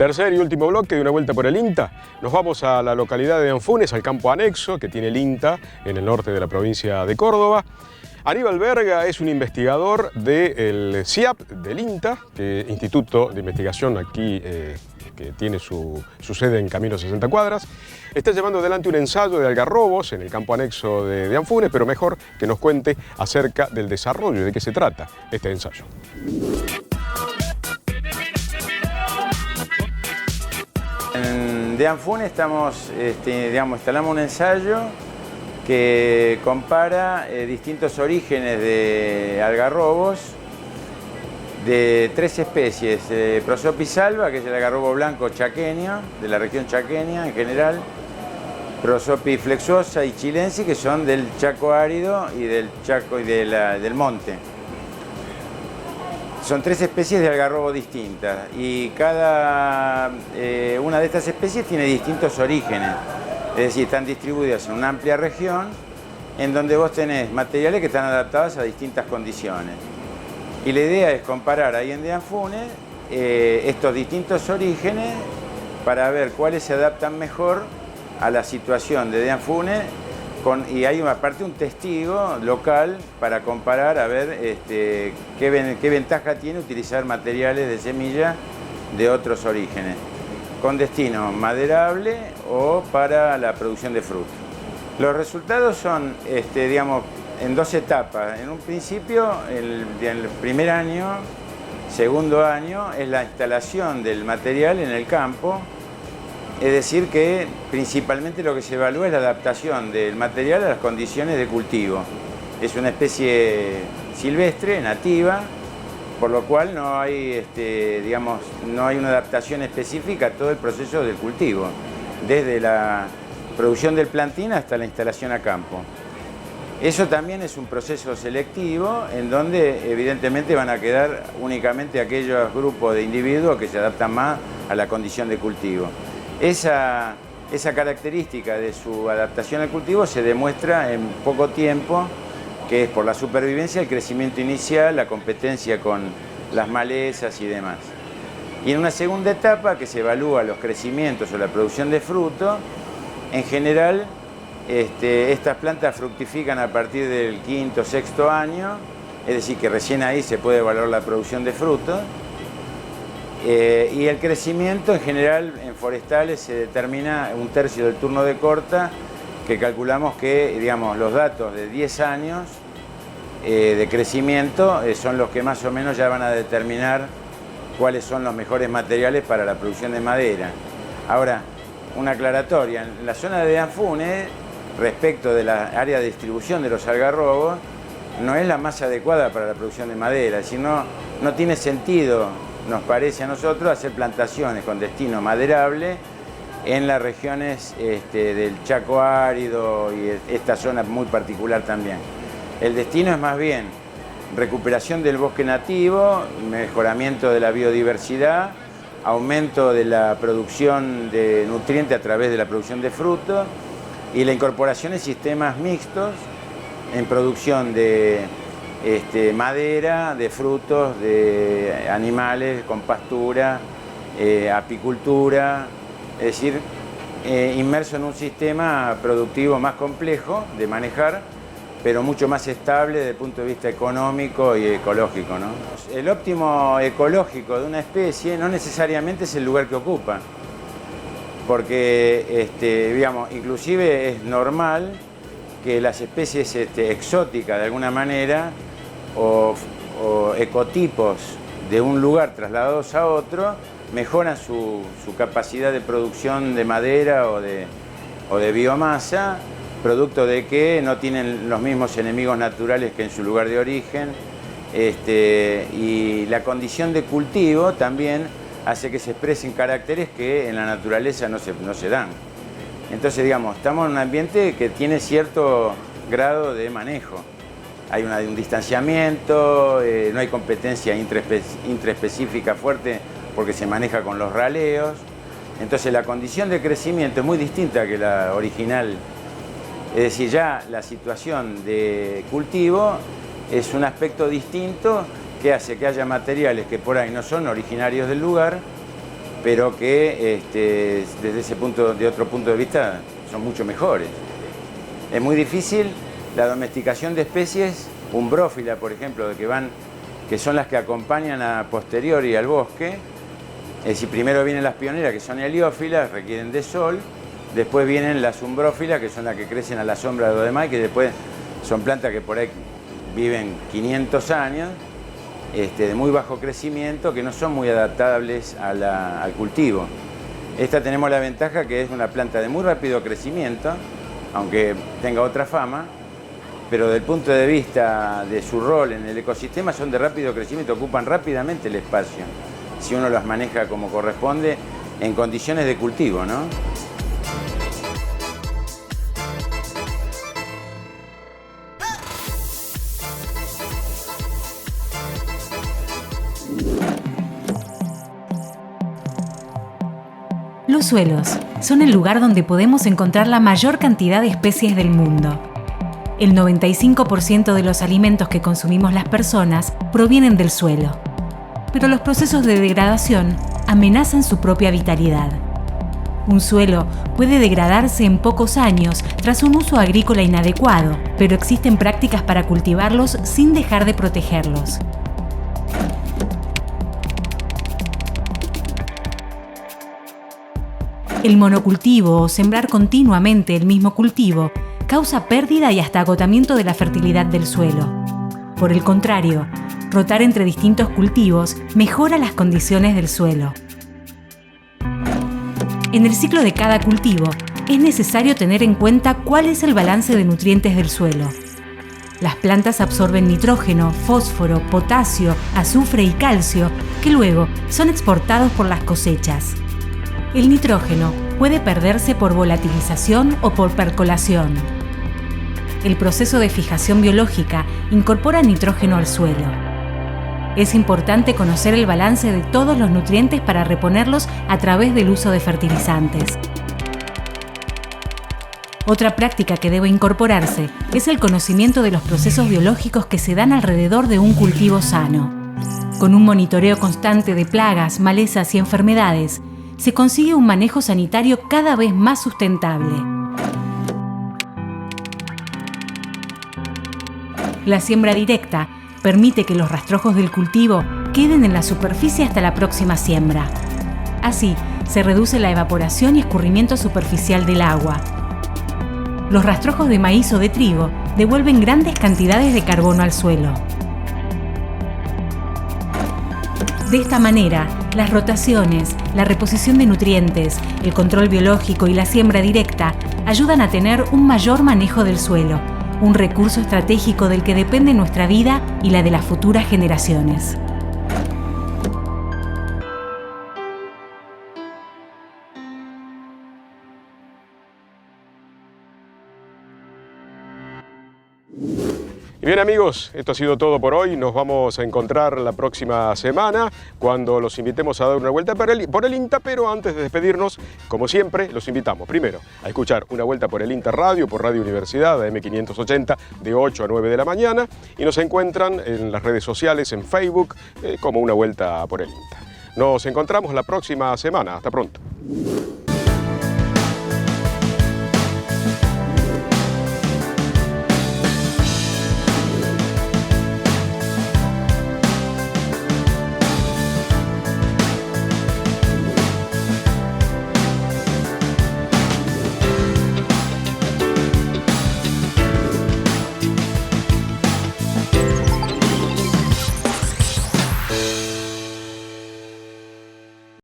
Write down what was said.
Tercer y último bloque de Una Vuelta por el INTA. Nos vamos a la localidad de Anfunes, al campo anexo que tiene el INTA en el norte de la provincia de Córdoba. Aníbal Berga es un investigador del CIAP, del INTA, Instituto de Investigación aquí que tiene su sede en Camino 60 Cuadras. Está llevando adelante un ensayo de algarrobos en el campo anexo de Anfunes, pero mejor que nos cuente acerca del desarrollo, de qué se trata este ensayo. De Anfunes instalamos un ensayo que compara distintos orígenes de algarrobos de tres especies: Prosopis alba, que es el algarrobo blanco chaqueño, de la región chaqueña en general; Prosopis flexuosa y chilensis, que son del Chaco árido y del Chaco y del monte. Son tres especies de algarrobo distintas y cada una de estas especies tiene distintos orígenes. Es decir, están distribuidas en una amplia región en donde vos tenés materiales que están adaptados a distintas condiciones. Y la idea es comparar ahí en De Anfunes estos distintos orígenes para ver cuáles se adaptan mejor a la situación de Anfunes. Y hay aparte un testigo local para comparar a ver qué ventaja tiene utilizar materiales de semilla de otros orígenes, con destino maderable o para la producción de frutos. Los resultados son, en dos etapas. En un principio, el primer año, segundo año, es la instalación del material en el campo. Es decir que principalmente lo que se evalúa es la adaptación del material a las condiciones de cultivo. Es una especie silvestre, nativa, por lo cual no hay, no hay una adaptación específica a todo el proceso del cultivo, desde la producción del plantín hasta la instalación a campo. Eso también es un proceso selectivo en donde evidentemente van a quedar únicamente aquellos grupos de individuos que se adaptan más a la condición de cultivo. Esa característica de su adaptación al cultivo se demuestra en poco tiempo, que es por la supervivencia, el crecimiento inicial, la competencia con las malezas y demás. Y en una segunda etapa, que se evalúa los crecimientos o la producción de fruto, en general estas plantas fructifican a partir del quinto o sexto año, es decir, que recién ahí se puede evaluar la producción de frutos. Y el crecimiento en general en forestales se determina un tercio del turno de corta, que calculamos que los datos de 10 años de crecimiento son los que más o menos ya van a determinar cuáles son los mejores materiales para la producción de madera. Ahora, una aclaratoria: en la zona de Anfunes, respecto de la área de distribución de los algarrobos, no es la más adecuada para la producción de madera, es decir, no tiene sentido, nos parece a nosotros, hacer plantaciones con destino maderable en las regiones del Chaco árido y esta zona muy particular también. El destino es más bien recuperación del bosque nativo, mejoramiento de la biodiversidad, aumento de la producción de nutrientes a través de la producción de frutos y la incorporación en sistemas mixtos en producción de madera, de frutos, de animales con pastura, apicultura, es decir, inmerso en un sistema productivo más complejo de manejar, pero mucho más estable desde el punto de vista económico y ecológico, ¿no? El óptimo ecológico de una especie no necesariamente es el lugar que ocupa, porque inclusive es normal que las especies exóticas de alguna manera o ecotipos de un lugar trasladados a otro mejoran su capacidad de producción de madera o de biomasa, producto de que no tienen los mismos enemigos naturales que en su lugar de origen, y la condición de cultivo también hace que se expresen caracteres que en la naturaleza no se dan. Entonces, estamos en un ambiente que tiene cierto grado de manejo. Hay un distanciamiento, no hay competencia intraespecífica fuerte porque se maneja con los raleos. Entonces la condición de crecimiento es muy distinta que la original. Es decir, ya la situación de cultivo es un aspecto distinto que hace que haya materiales que por ahí no son originarios del lugar pero que desde otro punto de vista son mucho mejores. Es muy difícil la domesticación de especies umbrófilas, por ejemplo, que son las que acompañan a posteriori al bosque. Es decir, primero vienen las pioneras, que son heliófilas, requieren de sol, después vienen las umbrófilas, que son las que crecen a la sombra de los demás, y que después son plantas que por ahí viven 500 años, de muy bajo crecimiento, que no son muy adaptables al cultivo. Esta tenemos la ventaja que es una planta de muy rápido crecimiento, aunque tenga otra fama, pero desde el punto de vista de su rol en el ecosistema son de rápido crecimiento, ocupan rápidamente el espacio, si uno las maneja como corresponde en condiciones de cultivo, ¿no? Los suelos son el lugar donde podemos encontrar la mayor cantidad de especies del mundo. El 95% de los alimentos que consumimos las personas provienen del suelo. Pero los procesos de degradación amenazan su propia vitalidad. Un suelo puede degradarse en pocos años tras un uso agrícola inadecuado, pero existen prácticas para cultivarlos sin dejar de protegerlos. El monocultivo o sembrar continuamente el mismo cultivo causa pérdida y hasta agotamiento de la fertilidad del suelo. Por el contrario, rotar entre distintos cultivos mejora las condiciones del suelo. En el ciclo de cada cultivo, es necesario tener en cuenta cuál es el balance de nutrientes del suelo. Las plantas absorben nitrógeno, fósforo, potasio, azufre y calcio, que luego son exportados por las cosechas. El nitrógeno puede perderse por volatilización o por percolación. El proceso de fijación biológica incorpora nitrógeno al suelo. Es importante conocer el balance de todos los nutrientes para reponerlos a través del uso de fertilizantes. Otra práctica que debe incorporarse es el conocimiento de los procesos biológicos que se dan alrededor de un cultivo sano. Con un monitoreo constante de plagas, malezas y enfermedades, se consigue un manejo sanitario cada vez más sustentable. La siembra directa permite que los rastrojos del cultivo queden en la superficie hasta la próxima siembra. Así, se reduce la evaporación y escurrimiento superficial del agua. Los rastrojos de maíz o de trigo devuelven grandes cantidades de carbono al suelo. De esta manera, las rotaciones, la reposición de nutrientes, el control biológico y la siembra directa ayudan a tener un mayor manejo del suelo, un recurso estratégico del que depende nuestra vida y la de las futuras generaciones. Y bien amigos, esto ha sido todo por hoy. Nos vamos a encontrar la próxima semana cuando los invitemos a dar una vuelta por el INTA, pero antes de despedirnos, como siempre, los invitamos primero a escuchar Una Vuelta por el INTA Radio, por Radio Universidad, AM580, de 8 a 9 de la mañana, y nos encuentran en las redes sociales, en Facebook, como Una Vuelta por el INTA. Nos encontramos la próxima semana. Hasta pronto.